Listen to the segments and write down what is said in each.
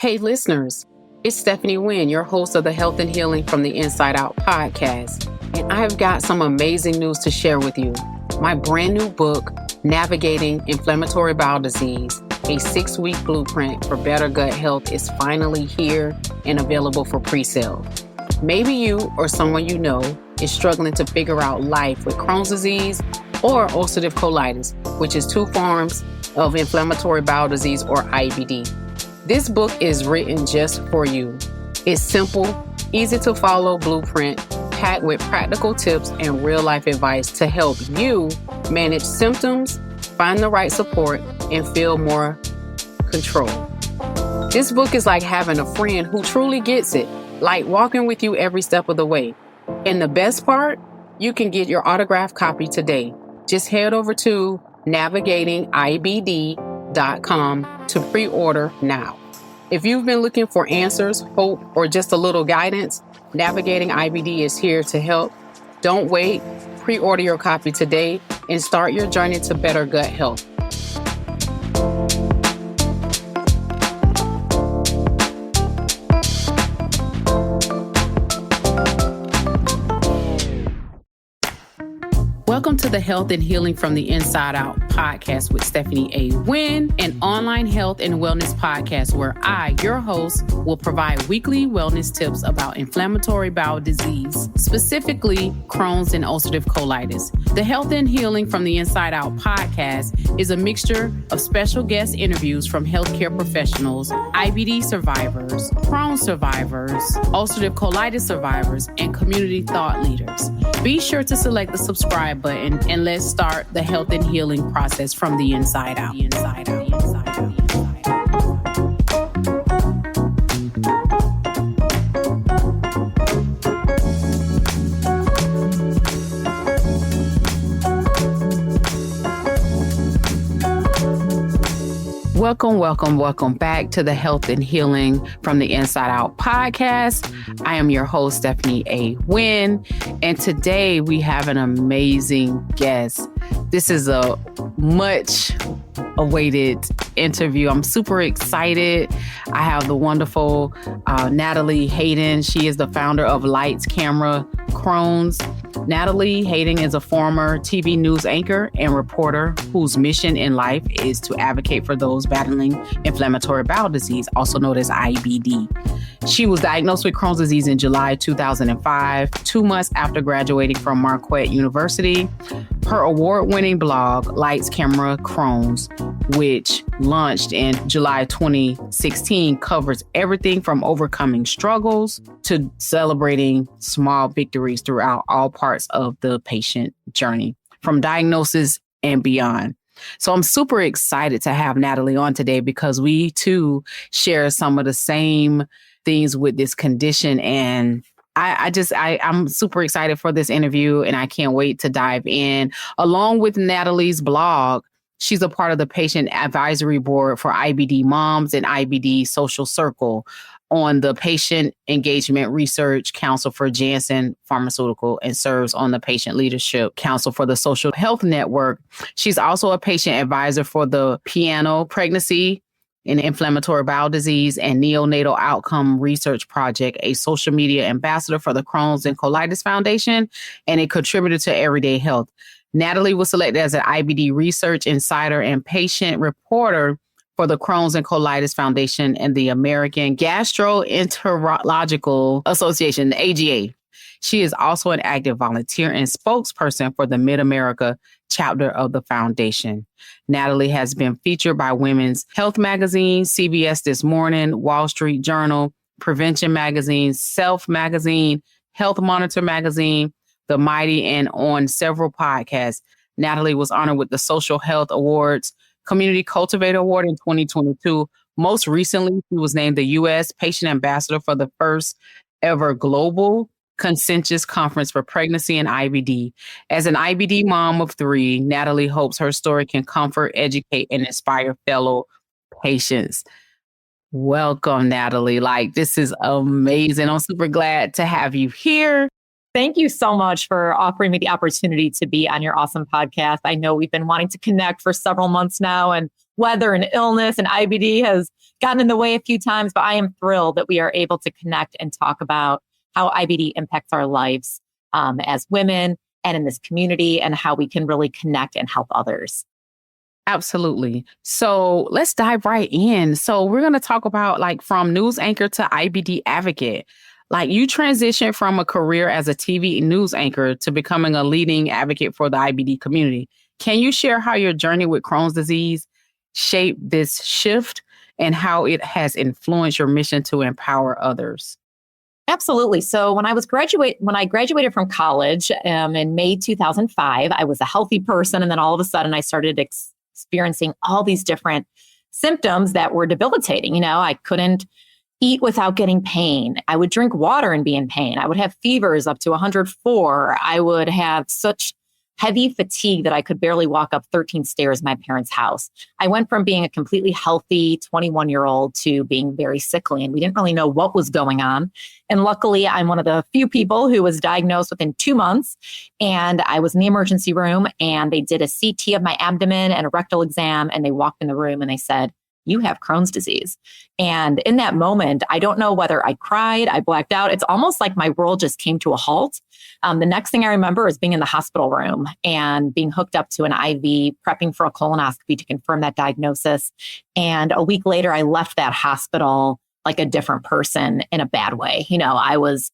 Hey, listeners, it's Stephanie Wynn, your host of the Health and Healing from the Inside Out podcast. And I've got some amazing news to share with you. My brand new book, Navigating Inflammatory Bowel Disease, a 6-week blueprint for better gut health, is finally here and available for pre-sale. Maybe you or someone you know is struggling to figure out life with Crohn's disease or ulcerative colitis, which is 2 forms of inflammatory bowel disease or IBD. This book is written just for you. It's simple, easy to follow blueprint, packed with practical tips and real life advice to help you manage symptoms, find the right support, and feel more control. This book is like having a friend who truly gets it, like walking with you every step of the way. And the best part, you can get your autographed copy today. Just head over to navigatingibd.com to pre-order now. If you've been looking for answers, hope, or just a little guidance, Navigating IBD is here to help. Don't wait. Pre-order your copy today and start your journey to better gut health. Welcome to the Health and Healing from the Inside Out podcast with Stephanie A. Wynn, an online health and wellness podcast where I, your host, will provide weekly wellness tips about inflammatory bowel disease, specifically Crohn's and ulcerative colitis. The Health and Healing from the Inside Out podcast is a mixture of special guest interviews from healthcare professionals, IBD survivors, Crohn's survivors, ulcerative colitis survivors, and community thought leaders. Be sure to select the subscribe button and let's start the health and healing process from the inside out. Welcome back to the Health and Healing from the Inside Out podcast. I am your host, Stephanie A. Wynn, and today we have an amazing guest. This is a much awaited interview. I'm super excited. I have the wonderful Natalie Hayden. She is the founder of Lights, Camera, Crohn's. Natalie Hayden is a former TV news anchor and reporter whose mission in life is to advocate for those battling inflammatory bowel disease, also known as IBD. She was diagnosed with Crohn's disease in July 2005, 2 months after graduating from Marquette University. Her award-winning blog, Lights, Camera, Crohn's, which launched in July 2016, covers everything from overcoming struggles to celebrating small victories throughout all parts of the patient journey, from diagnosis and beyond. So I'm super excited to have Natalie on today because we too share some of the same things with this condition. And I'm super excited for this interview and I can't wait to dive in. Along with Natalie's blog, she's a part of the patient advisory board for IBD Moms and IBD Social Circle on the Patient Engagement Research Council for Janssen Pharmaceutical and serves on the Patient Leadership Council for the Social Health Network. She's also a patient advisor for the Piano Pregnancy and Inflammatory Bowel Disease and Neonatal Outcome Research Project, a social media ambassador for the Crohn's and Colitis Foundation, and a contributor to Everyday Health. Natalie was selected as an IBD research insider and patient reporter for the Crohn's and Colitis Foundation and the American Gastroenterological Association, the AGA. She is also an active volunteer and spokesperson for the Mid-America chapter of the foundation. Natalie has been featured by Women's Health Magazine, CBS This Morning, Wall Street Journal, Prevention Magazine, Self Magazine, Health Monitor Magazine, The Mighty, and on several podcasts. Natalie was honored with the Social Health Awards, Community Cultivator Award in 2022. Most recently, she was named the U.S. Patient Ambassador for the first ever global consensus conference for pregnancy and IBD. As an IBD mom of 3, Natalie hopes her story can comfort, educate, and inspire fellow patients. Welcome, Natalie. This is amazing. I'm super glad to have you here. Thank you so much for offering me the opportunity to be on your awesome podcast. I know we've been wanting to connect for several months now, and weather and illness and IBD has gotten in the way a few times, but I am thrilled that we are able to connect and talk about how IBD impacts our lives as women and in this community, and how we can really connect and help others. Absolutely. So let's dive right in. So we're going to talk about from news anchor to IBD advocate. You transitioned from a career as a TV news anchor to becoming a leading advocate for the IBD community. Can you share how your journey with Crohn's disease shaped this shift and how it has influenced your mission to empower others? Absolutely. So when I graduated from college in May 2005, I was a healthy person. And then all of a sudden I started experiencing all these different symptoms that were debilitating. I couldn't eat without getting pain. I would drink water and be in pain. I would have fevers up to 104. I would have such heavy fatigue that I could barely walk up 13 stairs in my parents' house. I went from being a completely healthy 21-year-old to being very sickly, and we didn't really know what was going on. And luckily, I'm one of the few people who was diagnosed within 2 months, and I was in the emergency room, and they did a CT of my abdomen and a rectal exam, and they walked in the room and they said, "You have Crohn's disease." And in that moment, I don't know whether I cried, I blacked out. It's almost like my world just came to a halt. The next thing I remember is being in the hospital room and being hooked up to an IV, prepping for a colonoscopy to confirm that diagnosis. And a week later, I left that hospital like a different person in a bad way. I was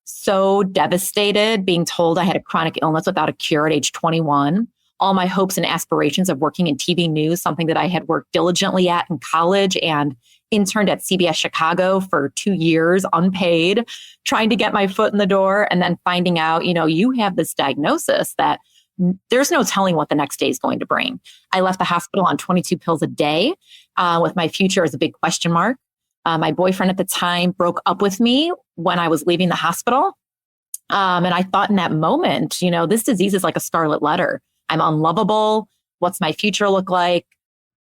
so devastated being told I had a chronic illness without a cure at age 21. All my hopes and aspirations of working in TV news, something that I had worked diligently at in college and interned at CBS Chicago for 2 years, unpaid, trying to get my foot in the door, and then finding out, you have this diagnosis that there's no telling what the next day is going to bring. I left the hospital on 22 pills a day with my future as a big question mark. My boyfriend at the time broke up with me when I was leaving the hospital. And I thought in that moment, this disease is like a scarlet letter. I'm unlovable. What's my future look like?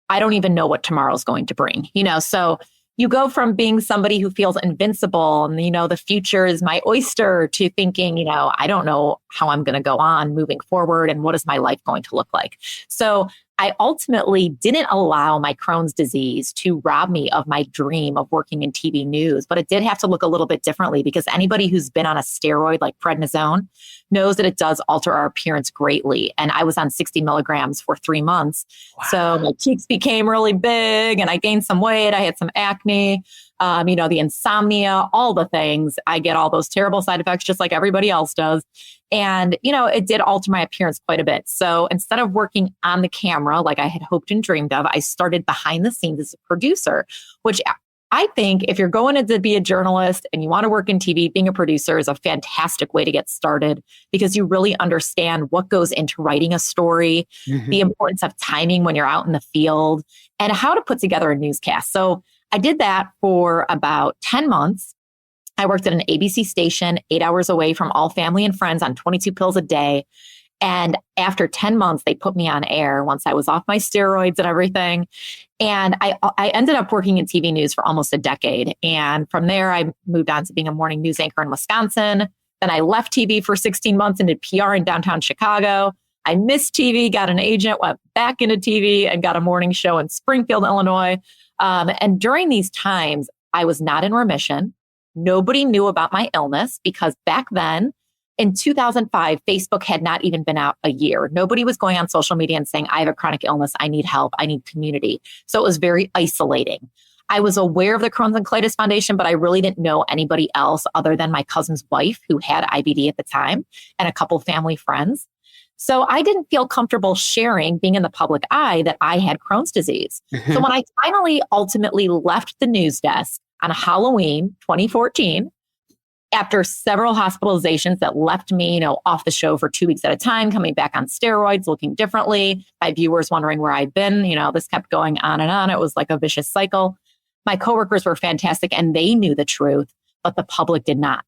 I don't even know what tomorrow's going to bring, so you go from being somebody who feels invincible and, the future is my oyster to thinking, I don't know how I'm going to go on moving forward and what is my life going to look like. So I ultimately didn't allow my Crohn's disease to rob me of my dream of working in TV news, but it did have to look a little bit differently because anybody who's been on a steroid like prednisone knows that it does alter our appearance greatly. And I was on 60 milligrams for 3 months. Wow. So my cheeks became really big and I gained some weight. I had some acne, the insomnia, all the things. I get all those terrible side effects just like everybody else does. And, it did alter my appearance quite a bit. So instead of working on the camera like I had hoped and dreamed of, I started behind the scenes as a producer, which I think if you're going to be a journalist and you want to work in TV, being a producer is a fantastic way to get started because you really understand what goes into writing a story, the importance of timing when you're out in the field, and how to put together a newscast. So I did that for about 10 months. I worked at an ABC station 8 hours away from all family and friends on 22 pills a day. And after 10 months, they put me on air once I was off my steroids and everything. And I ended up working in TV news for almost a decade. And from there, I moved on to being a morning news anchor in Wisconsin. Then I left TV for 16 months and did PR in downtown Chicago. I missed TV, got an agent, went back into TV and got a morning show in Springfield, Illinois. And during these times, I was not in remission. Nobody knew about my illness because back then, in 2005, Facebook had not even been out a year. Nobody was going on social media and saying, I have a chronic illness, I need help, I need community. So it was very isolating. I was aware of the Crohn's and Colitis Foundation, but I really didn't know anybody else other than my cousin's wife who had IBD at the time and a couple family friends. So I didn't feel comfortable sharing, being in the public eye, that I had Crohn's disease. So when I finally ultimately left the news desk on Halloween 2014, after several hospitalizations that left me, off the show for 2 weeks at a time, coming back on steroids, looking differently, my viewers wondering where I'd been, this kept going on and on. It was like a vicious cycle. My coworkers were fantastic and they knew the truth, but the public did not.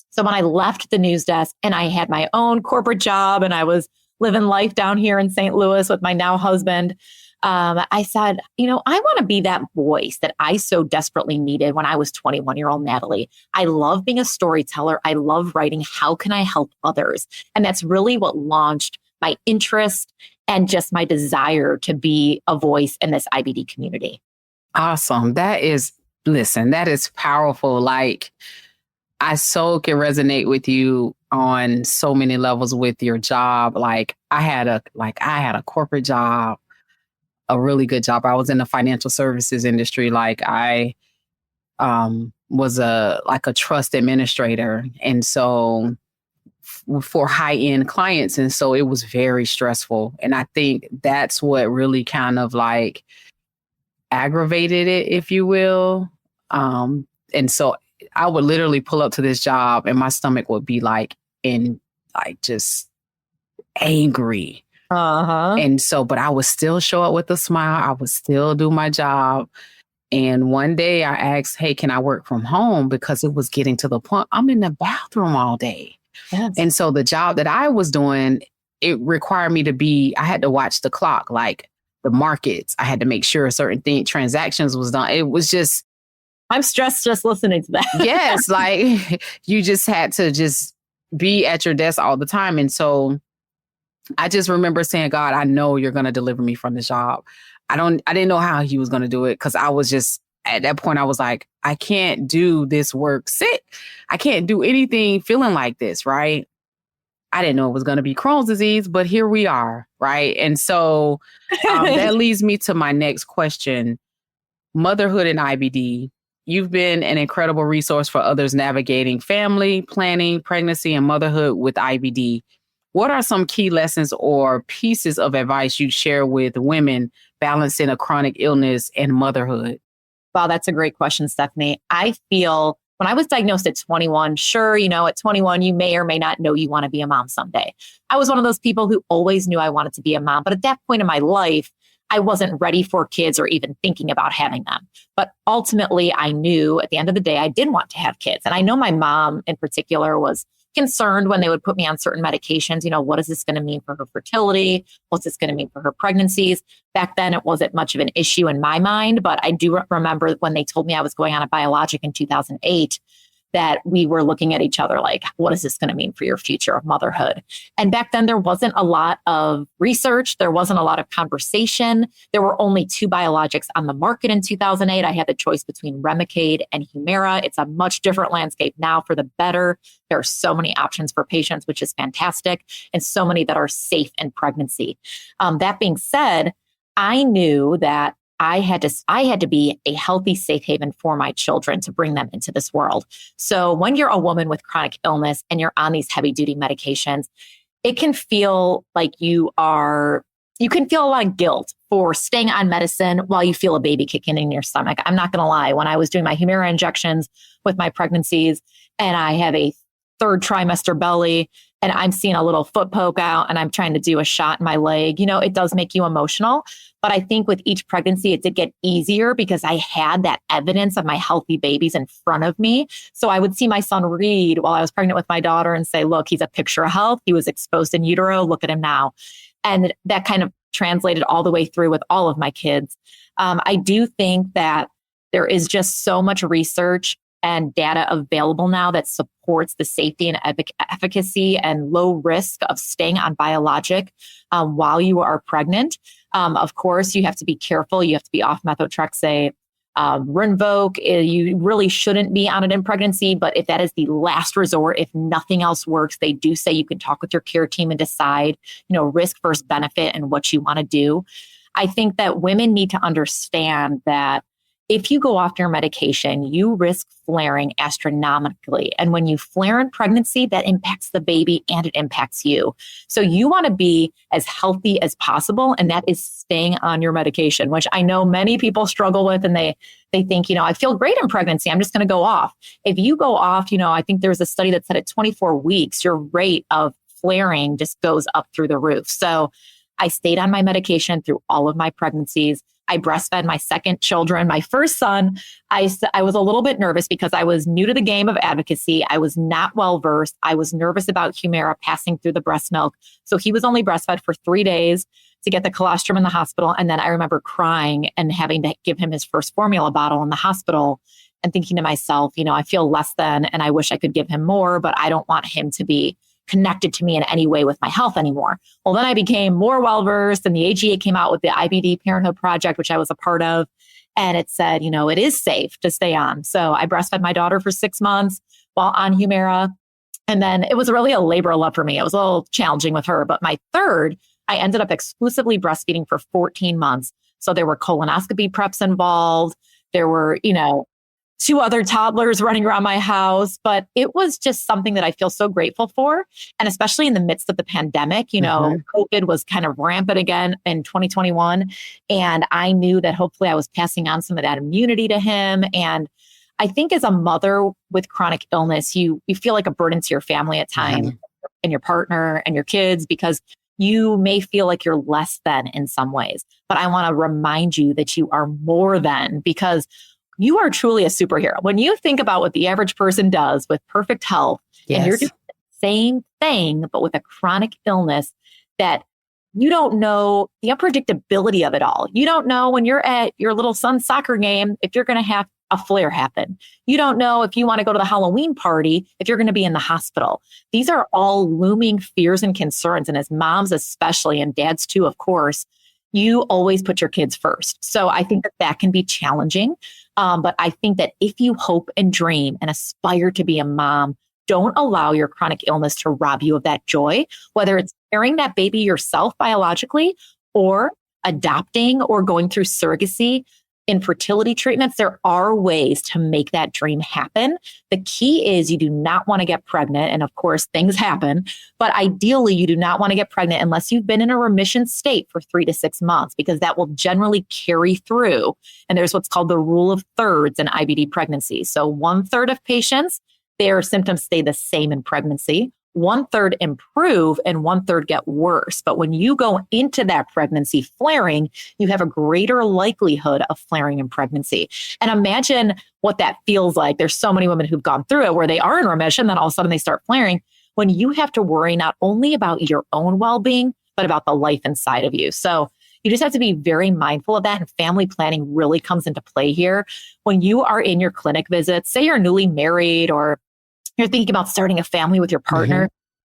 So when I left the news desk and I had my own corporate job and I was living life down here in St. Louis with my now husband, I said, I want to be that voice that I so desperately needed when I was 21-year-old Natalie. I love being a storyteller. I love writing. How can I help others? And that's really what launched my interest and just my desire to be a voice in this IBD community. Awesome. That is powerful. Like, I so can resonate with you on so many levels with your job. Like, I had a corporate job, a really good job. I was in the financial services industry. Like, I was a trust administrator. And so for high-end clients. And so it was very stressful. And I think that's what really kind of like aggravated it, if you will. And so I would literally pull up to this job and my stomach would be just angry. And so, but I would still show up with a smile. I would still do my job. And one day I asked, hey, can I work from home? Because it was getting to the point I'm in the bathroom all day. Yes. And so the job that I was doing, it required me I had to watch the clock, like the markets. I had to make sure certain transactions was done. It was just, I'm stressed just listening to that. Yes. Like, you just had to just be at your desk all the time. And so I just remember saying, God, I know you're going to deliver me from this job. I didn't know how he was going to do it, because I was just, at that point, I was like, I can't do this work sick. I can't do anything feeling like this, right? I didn't know it was going to be Crohn's disease, but here we are, right? And so that leads me to my next question. Motherhood and IBD. You've been an incredible resource for others navigating family, planning, pregnancy, and motherhood with IBD. What are some key lessons or pieces of advice you'd share with women balancing a chronic illness and motherhood? Wow, that's a great question, Stephanie. I feel when I was diagnosed at 21, sure, at 21, you may or may not know you want to be a mom someday. I was one of those people who always knew I wanted to be a mom. But at that point in my life, I wasn't ready for kids or even thinking about having them. But ultimately, I knew at the end of the day, I did want to have kids. And I know my mom in particular was concerned when they would put me on certain medications. What is this going to mean for her fertility? What's this going to mean for her pregnancies? Back then, it wasn't much of an issue in my mind, but I do remember when they told me I was going on a biologic in 2008, that we were looking at each other like, what is this going to mean for your future of motherhood? And back then, there wasn't a lot of research. There wasn't a lot of conversation. There were only 2 biologics on the market in 2008. I had the choice between Remicade and Humira. It's a much different landscape now for the better. There are so many options for patients, which is fantastic, and so many that are safe in pregnancy. That being said, I knew that I had to be a healthy, safe haven for my children to bring them into this world. So when you're a woman with chronic illness and you're on these heavy duty medications, it can feel like you can feel a lot of guilt for staying on medicine while you feel a baby kicking in your stomach. I'm not going to lie. When I was doing my Humira injections with my pregnancies and I have a 3rd trimester belly and I'm seeing a little foot poke out and I'm trying to do a shot in my leg, it does make you emotional. But I think with each pregnancy, it did get easier because I had that evidence of my healthy babies in front of me. So I would see my son Reed while I was pregnant with my daughter and say, look, he's a picture of health. He was exposed in utero. Look at him now. And that kind of translated all the way through with all of my kids. I do think that there is just so much research and data available now that supports the safety and efficacy and low risk of staying on biologic while you are pregnant. Of course, you have to be careful. You have to be off methotrexate. Rinvoq, you really shouldn't be on it in pregnancy, but if that is the last resort, if nothing else works, they do say you can talk with your care team and decide, risk versus benefit and what you want to do. I think that women need to understand that if you go off your medication, you risk flaring astronomically. And when you flare in pregnancy, that impacts the baby and it impacts you. So you want to be as healthy as possible. And that is staying on your medication, which I know many people struggle with. And they think, I feel great in pregnancy. I'm just going to go off. If you go off, I think there's a study that said at 24 weeks, your rate of flaring just goes up through the roof. So I stayed on my medication through all of my pregnancies. I breastfed my second children. My first son, I was a little bit nervous because I was new to the game of advocacy. I was not well versed. I was nervous about Humira passing through the breast milk. So he was only breastfed for 3 days to get the colostrum in the hospital. And then I remember crying and having to give him his first formula bottle in the hospital and thinking to myself, I feel less than, and I wish I could give him more, but I don't want him to be connected to me in any way with my health anymore. Well, then I became more well-versed, and the AGA came out with the IBD Parenthood Project, which I was a part of. And it said, it is safe to stay on. So I breastfed my daughter for 6 months while on Humira. And then it was really a labor of love for me. It was a little challenging with her. But my third, I ended up exclusively breastfeeding for 14 months. So there were colonoscopy preps involved. There were, 2 other toddlers running around my house, but it was just something that I feel so grateful for. And especially in the midst of the pandemic, COVID was kind of rampant again in 2021. And I knew that hopefully I was passing on some of that immunity to him. And I think as a mother with chronic illness, you feel like a burden to your family at times and your partner and your kids, because you may feel like you're less than in some ways. But I want to remind you that you are more than, because you are truly a superhero. When you think about what the average person does with perfect health, and you're doing the same thing, but with a chronic illness, that you don't know the unpredictability of it all. You don't know when you're at your little son's soccer game, if you're going to have a flare happen. You don't know if you want to go to the Halloween party, if you're going to be in the hospital. These are all looming fears and concerns. And as moms, especially, and dads too, of course, you always put your kids first. So I think that can be challenging. But I think that if you hope and dream and aspire to be a mom, don't allow your chronic illness to rob you of that joy, whether it's carrying that baby yourself biologically or adopting or going through surrogacy. Infertility treatments, there are ways to make that dream happen. The key is you do not want to get pregnant. And of course, things happen, but ideally you do not want to get pregnant unless you've been in a remission state for 3 to 6 months, because that will generally carry through. And there's what's called the rule of thirds in IBD pregnancy. So 1/3 of patients, their symptoms stay the same in pregnancy. 1/3 improve and 1/3 get worse. But when you go into that pregnancy flaring, you have a greater likelihood of flaring in pregnancy. And imagine what that feels like. There's so many women who've gone through it where they are in remission, then all of a sudden they start flaring, when you have to worry not only about your own well-being, but about the life inside of you. So you just have to be very mindful of that. And family planning really comes into play here. When you are in your clinic visits, say you're newly married or you're thinking about starting a family with your partner,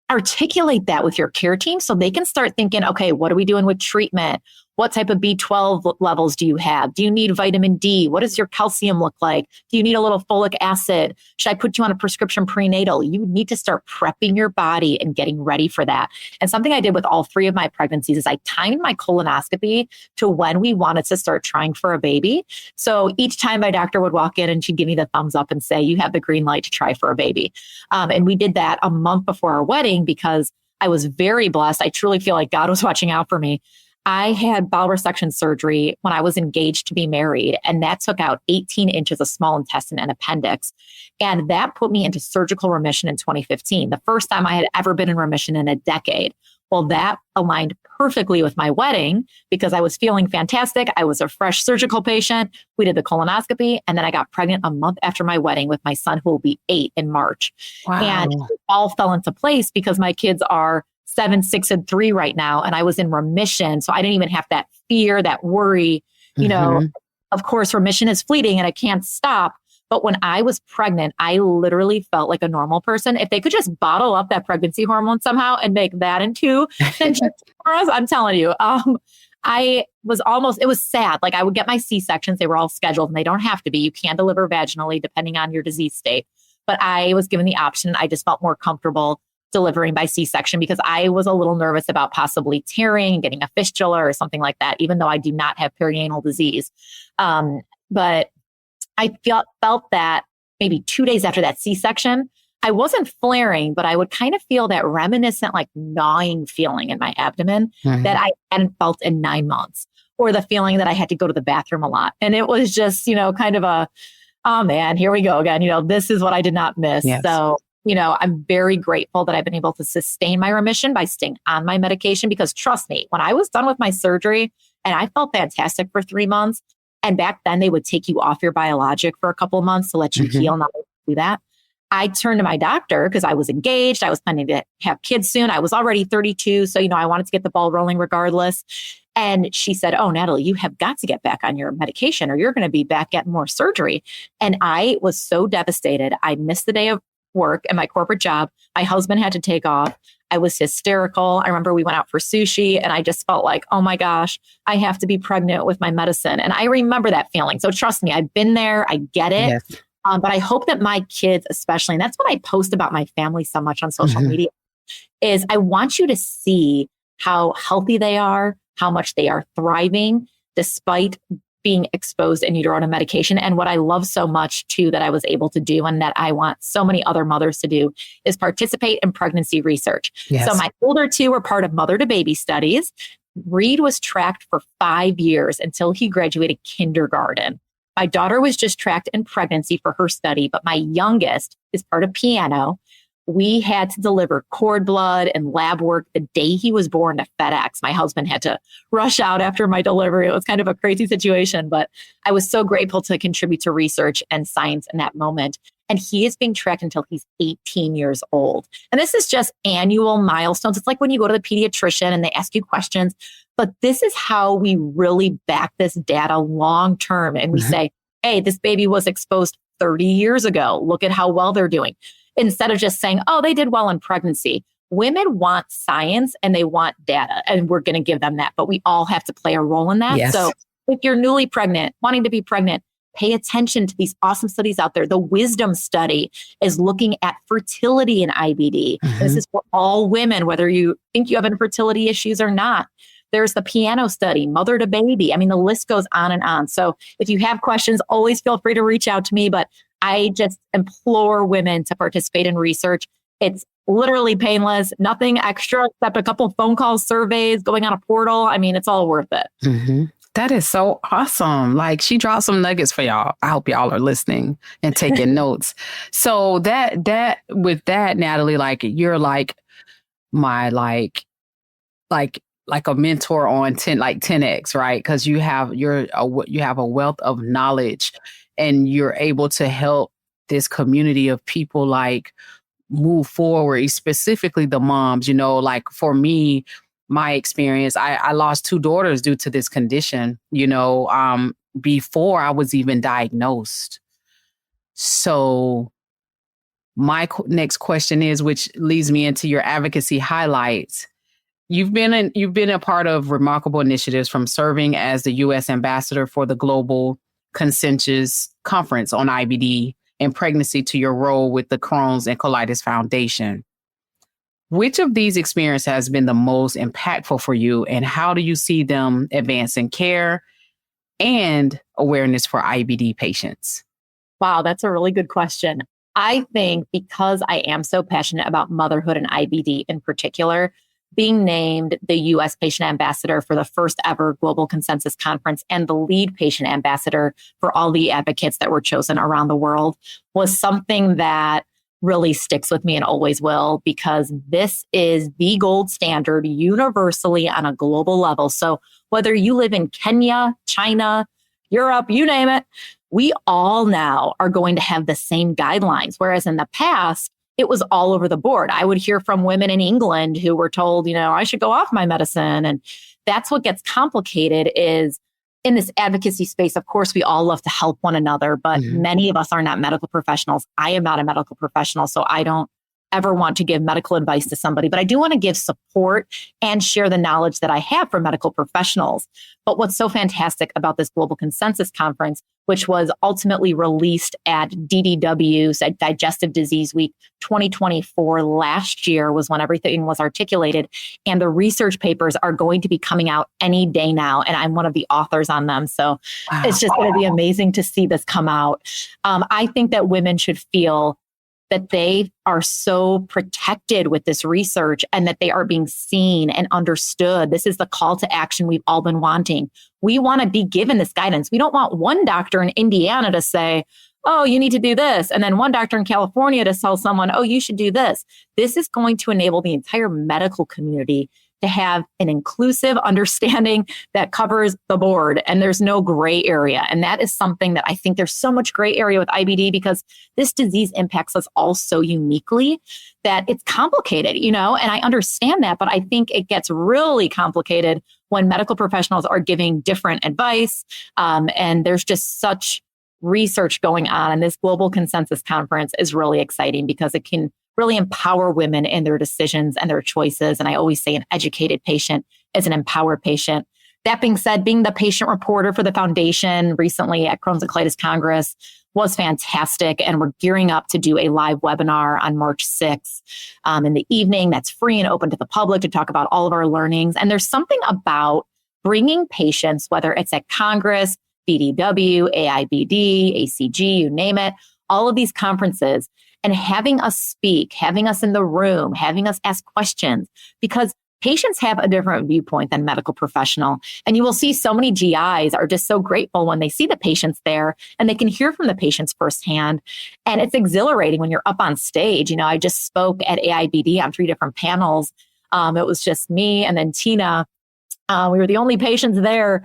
articulate that with your care team so they can start thinking, okay, what are we doing with treatment? What type of B12 levels do you have? Do you need vitamin D? What does your calcium look like? Do you need a little folic acid? Should I put you on a prescription prenatal? You need to start prepping your body and getting ready for that. And something I did with all 3 of my pregnancies is I timed my colonoscopy to when we wanted to start trying for a baby. So each time my doctor would walk in and she'd give me the thumbs up and say, you have the green light to try for a baby. And we did that a month before our wedding because I was very blessed. I truly feel like God was watching out for me. I had bowel resection surgery when I was engaged to be married, and that took out 18 inches of small intestine and appendix. And that put me into surgical remission in 2015, the first time I had ever been in remission in a decade. Well, that aligned perfectly with my wedding because I was feeling fantastic. I was a fresh surgical patient. We did the colonoscopy, and then I got pregnant a month after my wedding with my son, who will be 8 in March. Wow. And it all fell into place because my kids are 7, 6, and 3 right now. And I was in remission. So I didn't even have that fear, that worry. Of course, remission is fleeting and it can't stop. But when I was pregnant, I literally felt like a normal person. If they could just bottle up that pregnancy hormone somehow and make that into, I'm telling you, it was sad. Like I would get my C-sections. They were all scheduled and they don't have to be. You can deliver vaginally depending on your disease state. But I was given the option. I just felt more comfortable delivering by C-section because I was a little nervous about possibly tearing and getting a fistula or something like that, even though I do not have perianal disease. But I felt that maybe 2 days after that C-section, I wasn't flaring, but I would kind of feel that reminiscent, like gnawing feeling in my abdomen that I hadn't felt in 9 months, or the feeling that I had to go to the bathroom a lot. And it was just, kind of oh man, here we go again. This is what I did not miss. Yes. So, I'm very grateful that I've been able to sustain my remission by staying on my medication because trust me, when I was done with my surgery And I felt fantastic for 3 months. And back then they would take you off your biologic for a couple of months to let you heal. Not do that. I turned to my doctor because I was engaged. I was planning to have kids soon. I was already 32. So, I wanted to get the ball rolling regardless. And she said, "Oh, Natalie, you have got to get back on your medication or you're going to be back getting more surgery." And I was so devastated. I missed the day of work and my corporate job. My husband had to take off. I was hysterical. I remember we went out for sushi and I just felt like, oh my gosh, I have to be pregnant with my medicine. And I remember that feeling. So trust me, I've been there. I get it. Yes. But I hope that my kids, especially, and that's what I post about my family so much on social media, is I want you to see how healthy they are, how much they are thriving despite being exposed in utero to medication. And what I love so much too that I was able to do and that I want so many other mothers to do is participate in pregnancy research. Yes. So my older two were part of mother to baby studies. Reed was tracked for 5 years until he graduated kindergarten. My daughter was just tracked in pregnancy for her study, but my youngest is part of piano. We had to deliver cord blood and lab work the day he was born to FedEx. My husband had to rush out after my delivery. It was kind of a crazy situation, but I was so grateful to contribute to research and science in that moment. And he is being tracked until he's 18 years old. And this is just annual milestones. It's like when you go to the pediatrician and they ask you questions, but this is how we really back this data long term. And we say, hey, this baby was exposed 30 years ago. Look at how well they're doing. Instead of just saying, oh, they did well in pregnancy. Women want science and they want data, and we're going to give them that. But we all have to play a role in that. Yes. So if you're newly pregnant, wanting to be pregnant, pay attention to these awesome studies out there. The Wisdom study is looking at fertility in IBD. This is for all women, whether you think you have infertility issues or not. There's the piano study, mother to baby. I mean, the list goes on and on. So if you have questions, always feel free to reach out to me. But I just implore women to participate in research. It's literally painless, nothing extra except a couple of phone calls, surveys, going on a portal. I mean, it's all worth it. That is so awesome. Like, she dropped some nuggets for y'all. I hope y'all are listening and taking notes. So with that, Natalie, like, you're like my, like a mentor on 10X, right? Because you have a wealth of knowledge and you're able to help this community of people like move forward, specifically the moms. Like for me, my experience, I lost 2 daughters due to this condition, before I was even diagnosed. So my next question is, which leads me into your advocacy highlights. You've been a part of remarkable initiatives, from serving as the U.S. ambassador for the Global Consensus Conference on IBD and Pregnancy to your role with the Crohn's and Colitis Foundation. Which of these experiences has been the most impactful for you, and how do you see them advancing care and awareness for IBD patients? Wow, that's a really good question. I think because I am so passionate about motherhood and IBD in particular, being named the U.S. patient ambassador for the first ever Global Consensus Conference and the lead patient ambassador for all the advocates that were chosen around the world was something that really sticks with me and always will, because this is the gold standard universally on a global level. So whether you live in Kenya, China, Europe, you name it, we all now are going to have the same guidelines. Whereas in the past, it was all over the board. I would hear from women in England who were told, I should go off my medicine. And that's what gets complicated is in this advocacy space. Of course, we all love to help one another, but many of us are not medical professionals. I am not a medical professional, so I don't ever want to give medical advice to somebody, but I do want to give support and share the knowledge that I have for medical professionals. But what's so fantastic about this Global Consensus Conference, which was ultimately released at DDW's, at Digestive Disease Week 2024 last year, was when everything was articulated. And the research papers are going to be coming out any day now. And I'm one of the authors on them. So It's just going to be amazing to see this come out. I think that women should feel that they are so protected with this research and that they are being seen and understood. This is the call to action we've all been wanting. We want to be given this guidance. We don't want one doctor in Indiana to say, oh, you need to do this. And then one doctor in California to tell someone, oh, you should do this. This is going to enable the entire medical community to have an inclusive understanding that covers the board and there's no gray area. And that is something that I think there's so much gray area with IBD because this disease impacts us all so uniquely that it's complicated, and I understand that, but I think it gets really complicated when medical professionals are giving different advice. And there's just such research going on. And this global consensus conference is really exciting because it can really empower women in their decisions and their choices. And I always say an educated patient is an empowered patient. That being said, being the patient reporter for the foundation recently at Crohn's and Colitis Congress was fantastic. And we're gearing up to do a live webinar on March 6th in the evening. That's free and open to the public to talk about all of our learnings. And there's something about bringing patients, whether it's at Congress, BDW, AIBD, ACG, you name it, all of these conferences, and having us speak, having us in the room, having us ask questions, because patients have a different viewpoint than medical professional. And you will see so many GIs are just so grateful when they see the patients there and they can hear from the patients firsthand. And it's exhilarating when you're up on stage. I just spoke at AIBD on 3 different panels. It was just me and then Tina. We were the only patients there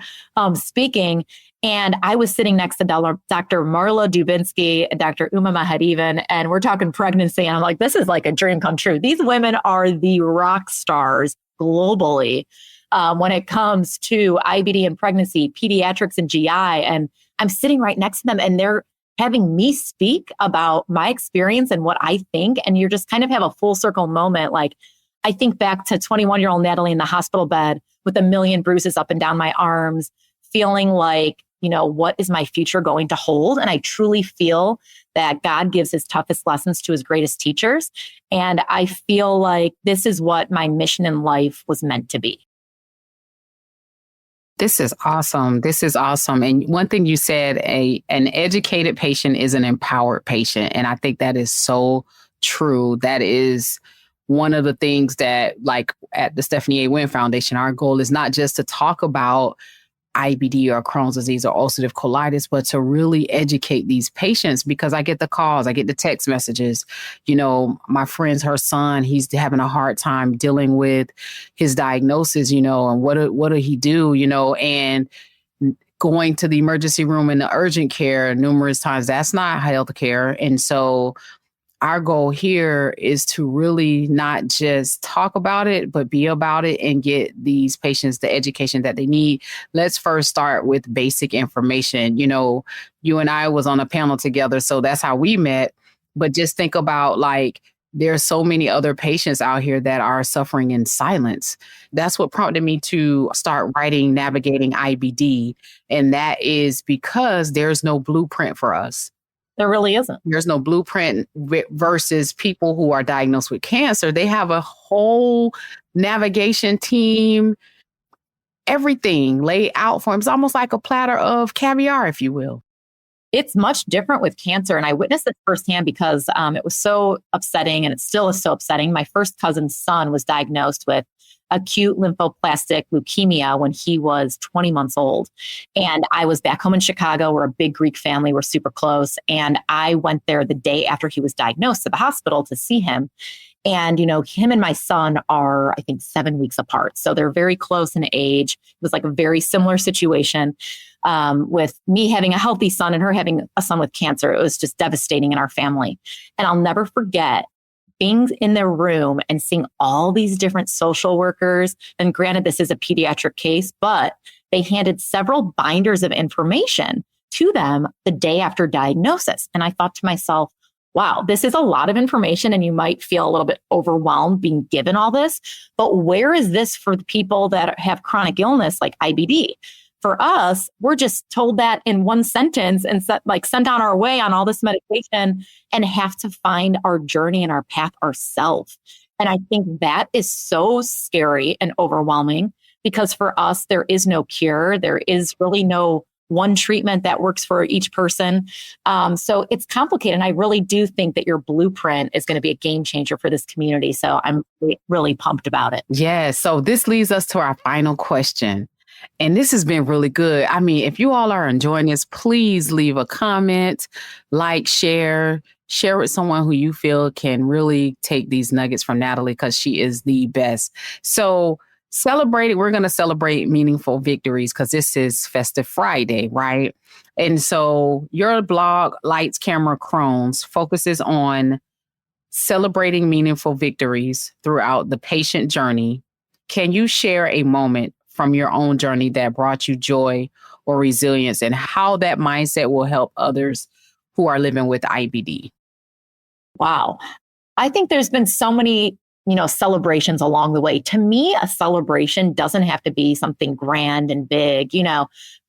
speaking. And I was sitting next to Dr. Marla Dubinsky and Dr. Uma Mahadevan, and we're talking pregnancy. And I'm like, this is like a dream come true. These women are the rock stars globally when it comes to IBD and pregnancy, pediatrics and GI. And I'm sitting right next to them and they're having me speak about my experience and what I think. And you just kind of have a full circle moment. Like I think back to 21-year-old Natalie in the hospital bed with a million bruises up and down my arms, feeling like, what is my future going to hold? And I truly feel that God gives his toughest lessons to his greatest teachers. And I feel like this is what my mission in life was meant to be. This is awesome. This is awesome. And one thing you said, an educated patient is an empowered patient. And I think that is so true. That is one of the things that, like at the Stephanie A. Wynn Foundation, our goal is not just to talk about IBD or Crohn's disease or ulcerative colitis, but to really educate these patients, because I get the calls, I get the text messages. My friend's, her son, he's having a hard time dealing with his diagnosis, and what do he do, and going to the emergency room and the urgent care numerous times, that's not health care. And so our goal here is to really not just talk about it, but be about it and get these patients the education that they need. Let's first start with basic information. You and I was on a panel together, so that's how we met. But just think about there's so many other patients out here that are suffering in silence. That's what prompted me to start writing Navigating IBD. And that is because there's no blueprint for us. There really isn't. There's no blueprint versus people who are diagnosed with cancer. They have a whole navigation team, everything laid out for them. It's almost like a platter of caviar, if you will. It's much different with cancer. And I witnessed it firsthand because it was so upsetting, and it still is so upsetting. My first cousin's son was diagnosed with acute lymphoblastic leukemia when he was 20 months old. And I was back home in Chicago. We're a big Greek family. We're super close. And I went there the day after he was diagnosed to the hospital to see him. And, him and my son are, I think, 7 weeks apart. So they're very close in age. It was like a very similar situation with me having a healthy son and her having a son with cancer. It was just devastating in our family. And I'll never forget being in their room and seeing all these different social workers. And granted, this is a pediatric case, but they handed several binders of information to them the day after diagnosis. And I thought to myself, wow, this is a lot of information, and you might feel a little bit overwhelmed being given all this. But where is this for the people that have chronic illness like IBD? For us, we're just told that in one sentence and sent on our way on all this medication and have to find our journey and our path ourselves. And I think that is so scary and overwhelming because for us, there is no cure. There is really no one treatment that works for each person. So it's complicated. And I really do think that your blueprint is going to be a game changer for this community. So I'm really pumped about it. Yeah. So this leads us to our final question. And this has been really good. I mean, if you all are enjoying this, please leave a comment, share with someone who you feel can really take these nuggets from Natalie, because she is the best. So we're going to celebrate meaningful victories because this is Festive Friday, right? And so your blog, Lights, Camera, Crohn's, focuses on celebrating meaningful victories throughout the patient journey. Can you share a moment from your own journey that brought you joy or resilience and how that mindset will help others who are living with IBD? Wow. I think there's been so many, celebrations along the way. To me, a celebration doesn't have to be something grand and big.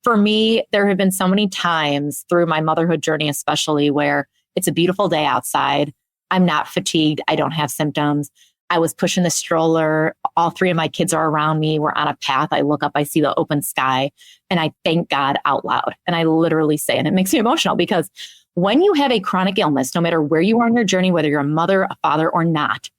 For me, there have been so many times through my motherhood journey, especially where it's a beautiful day outside. I'm not fatigued. I don't have symptoms. I was pushing the stroller. All three of my kids are around me. We're on a path. I look up, I see the open sky, and I thank God out loud. And I literally say, and it makes me emotional because when you have a chronic illness, no matter where you are in your journey, whether you're a mother, a father, or not,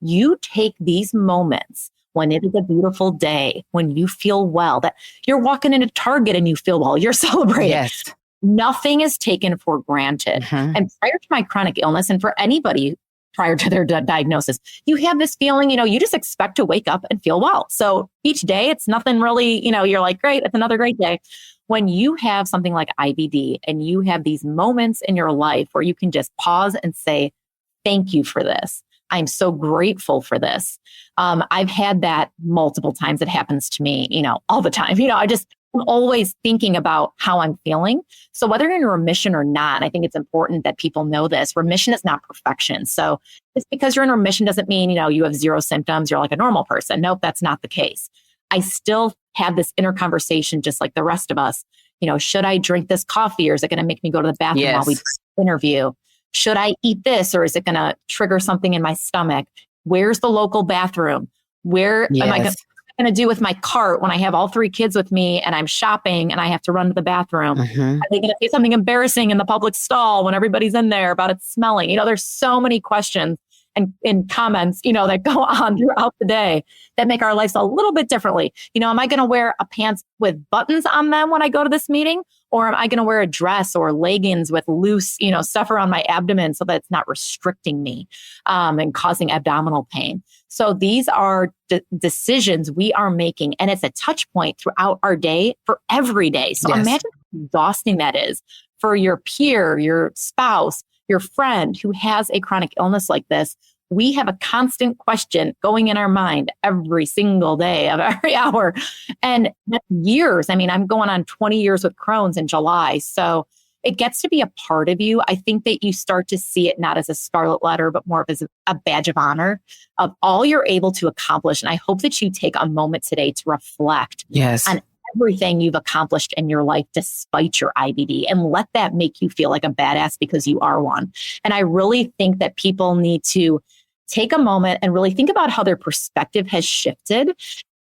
you take these moments when it is a beautiful day, when you feel well, that you're walking into Target and you feel well, you're celebrating. Yes. Nothing is taken for granted. Mm-hmm. And prior to my chronic illness, and for anybody prior to their diagnosis, you have this feeling, you just expect to wake up and feel well. So each day, it's nothing really, you're like, great, it's another great day. When you have something like IBD and you have these moments in your life where you can just pause and say, thank you for this. I'm so grateful for this. I've had that multiple times. It happens to me, all the time. I'm always thinking about how I'm feeling. So whether you're in remission or not, I think it's important that people know this. Remission is not perfection. So just because you're in remission doesn't mean, you have zero symptoms. You're like a normal person. Nope, that's not the case. I still have this inner conversation, just like the rest of us. Should I drink this coffee or is it going to make me go to the bathroom while we interview? Should I eat this or is it going to trigger something in my stomach? Where's the local bathroom? Where am I going to do with my cart when I have all three kids with me and I'm shopping and I have to run to the bathroom? Mm-hmm. Are they going to say something embarrassing in the public stall when everybody's in there about it smelling? There's so many questions and comments, that go on throughout the day that make our lives a little bit differently. Am I going to wear a pants with buttons on them when I go to this meeting? Or am I going to wear a dress or leggings with loose, stuff around my abdomen so that it's not restricting me and causing abdominal pain? So these are decisions we are making, and it's a touch point throughout our day for every day. So imagine how exhausting that is for your peer, your spouse, your friend who has a chronic illness like this. We have a constant question going in our mind every single day of every hour. And that's years. I'm going on 20 years with Crohn's in July. So it gets to be a part of you. I think that you start to see it not as a scarlet letter, but more of as a badge of honor of all you're able to accomplish. And I hope that you take a moment today to reflect on everything you've accomplished in your life despite your IBD, and let that make you feel like a badass because you are one. And I really think that people need to take a moment and really think about how their perspective has shifted.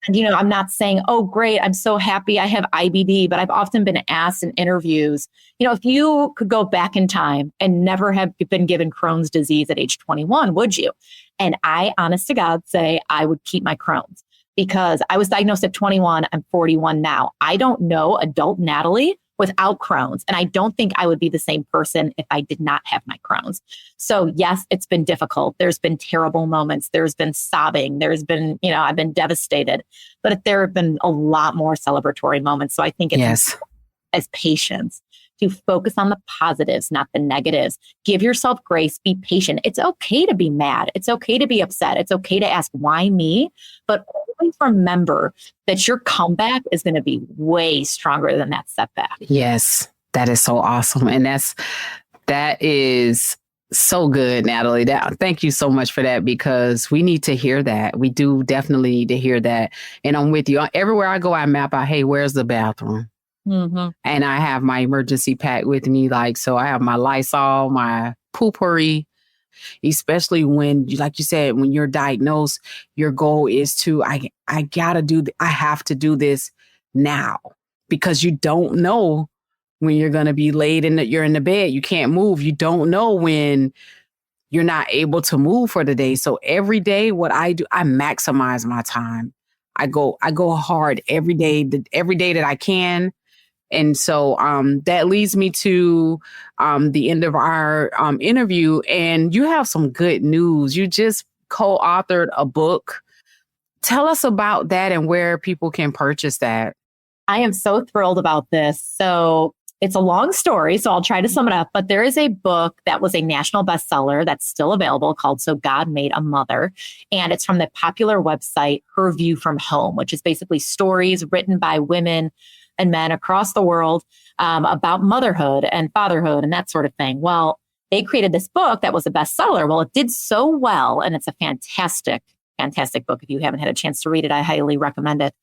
And, I'm not saying, oh, great, I'm so happy I have IBD, but I've often been asked in interviews, if you could go back in time and never have been given Crohn's disease at age 21, would you? And I, honest to God, say I would keep my Crohn's because I was diagnosed at 21. I'm 41 now. I don't know adult Natalie without Crohn's. And I don't think I would be the same person if I did not have my Crohn's. So yes, it's been difficult. There's been terrible moments. There's been sobbing. There's been, I've been devastated, but there have been a lot more celebratory moments. So I think it's as patients to focus on the positives, not the negatives. Give yourself grace, be patient. It's okay to be mad. It's okay to be upset. It's okay to ask, why me? But always remember that your comeback is going to be way stronger than that setback. Yes, that is so awesome. And that is so good, Natalie. Thank you so much for that, because we need to hear that. We do definitely need to hear that. And I'm with you. Everywhere I go, I map out, hey, where's the bathroom? Mm-hmm. And I have my emergency pack with me. So I have my Lysol, my poopery, especially when, like you said, when you're diagnosed, your goal is to, I have to do this now, because you don't know when you're going to be laid you're in the bed. You can't move. You don't know when you're not able to move for the day. So every day, what I do, I maximize my time. I go hard every day that I can. And so that leads me to the end of our interview. And you have some good news. You just co-authored a book. tell us about that and where people can purchase that. I am so thrilled about this. So it's a long story, so I'll try to sum it up. But there is a book that was a national bestseller that's still available called So God Made a Mother. And it's from the popular website, Her View from Home, which is basically stories written by women and men across the world about motherhood and fatherhood and that sort of thing. Well, they created this book that was a bestseller. Well, it did so well, and it's a fantastic book. If you haven't had a chance to read it, I highly recommend it.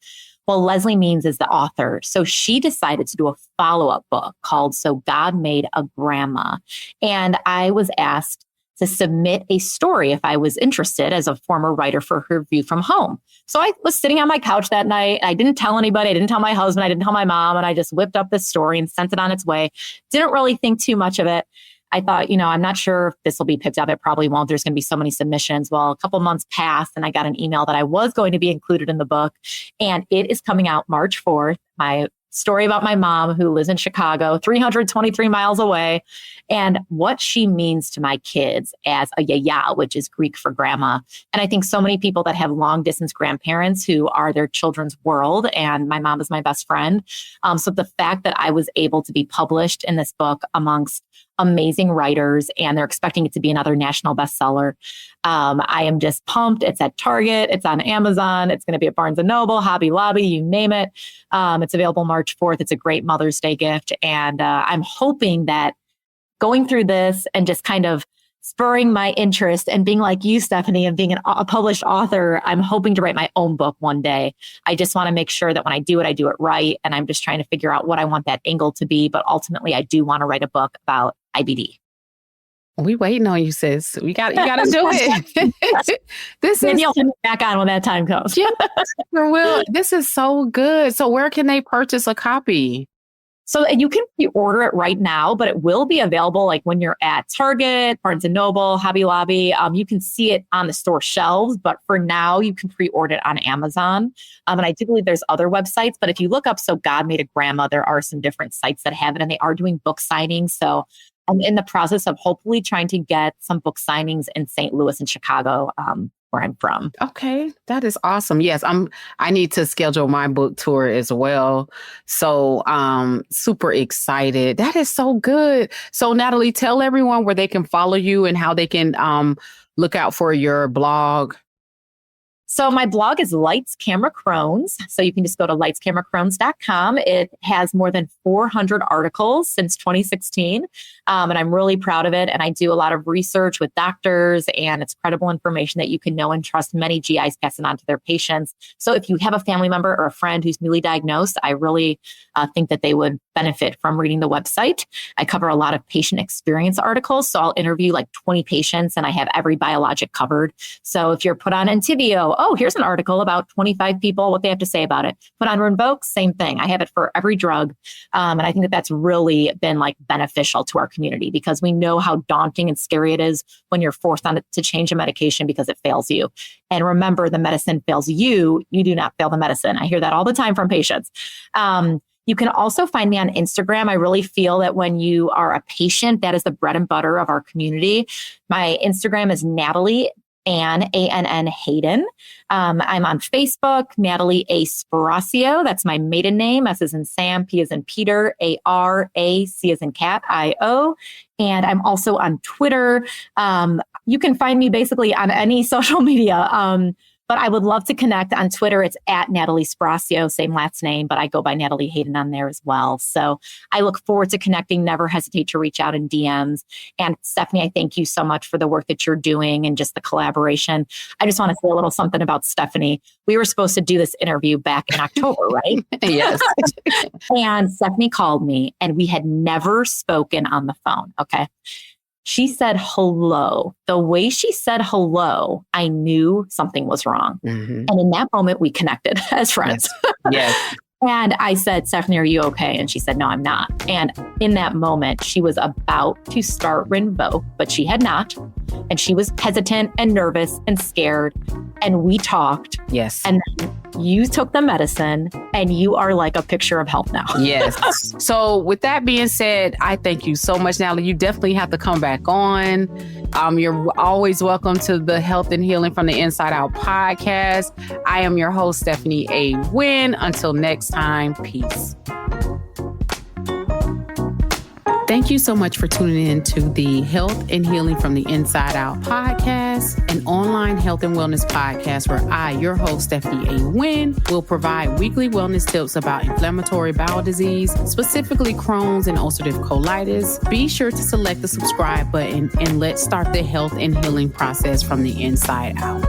Well, Leslie Means is the author. So she decided to do a follow-up book called So God Made a Grandma. And I was asked to submit a story if I was interested as a former writer for Her View from Home. So I was sitting on my couch that night. I didn't tell anybody. I didn't tell my husband. I didn't tell my mom. And I just whipped up this story and sent it on its way. Didn't really think too much of it. I thought, I'm not sure if this will be picked up. It probably won't. There's going to be so many submissions. Well, a couple months passed and I got an email that I was going to be included in the book. And it is coming out March 4th. My story about my mom who lives in Chicago, 323 miles away, and what she means to my kids as a yaya, which is Greek for grandma. And I think so many people that have long distance grandparents who are their children's world, and my mom is my best friend. So the fact that I was able to be published in this book amongst amazing writers, and they're expecting it to be another national bestseller. I am just pumped. It's at Target. It's on Amazon. It's going to be at Barnes & Noble, Hobby Lobby, you name it. It's available March 4th. It's a great Mother's Day gift. And I'm hoping that going through this and just kind of spurring my interest and being like you, Stephanie, and being a published author, I'm hoping to write my own book one day. I just want to make sure that when I do it right. And I'm just trying to figure out what I want that angle to be. But ultimately, I do want to write a book about IBD. We waiting on you, sis. You got to do it. Maybe you'll put me back on when that time comes. Yeah, sure will. This is so good. So where can they purchase a copy? So you can pre-order it right now, but it will be available like when you're at Target, Barnes & Noble, Hobby Lobby. You can see it on the store shelves, but for now you can pre-order it on Amazon. And I do believe there's other websites, but if you look up So God Made a Grandma, there are some different sites that have it, and they are doing book signings. So I'm in the process of hopefully trying to get some book signings in St. Louis and Chicago, where I'm from. Okay, that is awesome. Yes, I need to schedule my book tour as well. So super excited. That is so good. So Natalie, tell everyone where they can follow you and how they can look out for your blog. So my blog is Lights Camera Crohn's. So you can just go to lightscameracrohns.com. It has more than 400 articles since 2016. And I'm really proud of it. And I do a lot of research with doctors, and it's credible information that you can know and trust. Many GIs pass it on to their patients. So if you have a family member or a friend who's newly diagnosed, I really think that they would benefit from reading the website. I cover a lot of patient experience articles. So I'll interview like 20 patients and I have every biologic covered. So if you're put on Entyvio, here's an article about 25 people, what they have to say about it. Put on Rinvoq, same thing. I have it for every drug. And I think that that's really been like beneficial to our community because we know how daunting and scary it is when you're forced on to change a medication because it fails you. And remember, the medicine fails you. You do not fail the medicine. I hear that all the time from patients. You can also find me on Instagram. I really feel that when you are a patient, that is the bread and butter of our community. My Instagram is Natalie Ann, A-N-N Hayden. I'm on Facebook, Natalie A. Sparacio. That's my maiden name. S as in Sam, P as in Peter, A-R-A, C as in cat, I-O. And I'm also on Twitter. You can find me basically on any social media. But I would love to connect on Twitter. It's at Natalie Sparacio, same last name, but I go by Natalie Hayden on there as well. So I look forward to connecting. Never hesitate to reach out in DMs. And Stephanie, I thank you so much for the work that you're doing and just the collaboration. I just want to say a little something about Stephanie. We were supposed to do this interview back in October, right? Yes. And Stephanie called me and we had never spoken on the phone. Okay. She said hello. The way she said hello, I knew something was wrong. Mm-hmm. And in that moment, we connected as friends. Yes. And I said, Stephanie, are you okay? And she said, no, I'm not. And in that moment, she was about to start Rinvoq, but she had not. And she was hesitant and nervous and scared. And we talked. Yes. And then you took the medicine and you are like a picture of health now. Yes. So with that being said, I thank you so much, Natalie. You definitely have to come back on. You're always welcome to the Health and Healing from the Inside Out podcast. I am your host, Stephanie A. Wynn. Until next time, peace. Thank you so much for tuning in to the Health and Healing from the Inside Out podcast, an online health and wellness podcast where I, your host, Stephanie A. Wynn, will provide weekly wellness tips about inflammatory bowel disease, specifically Crohn's and ulcerative colitis. Be sure to select the subscribe button and let's start the health and healing process from the inside out.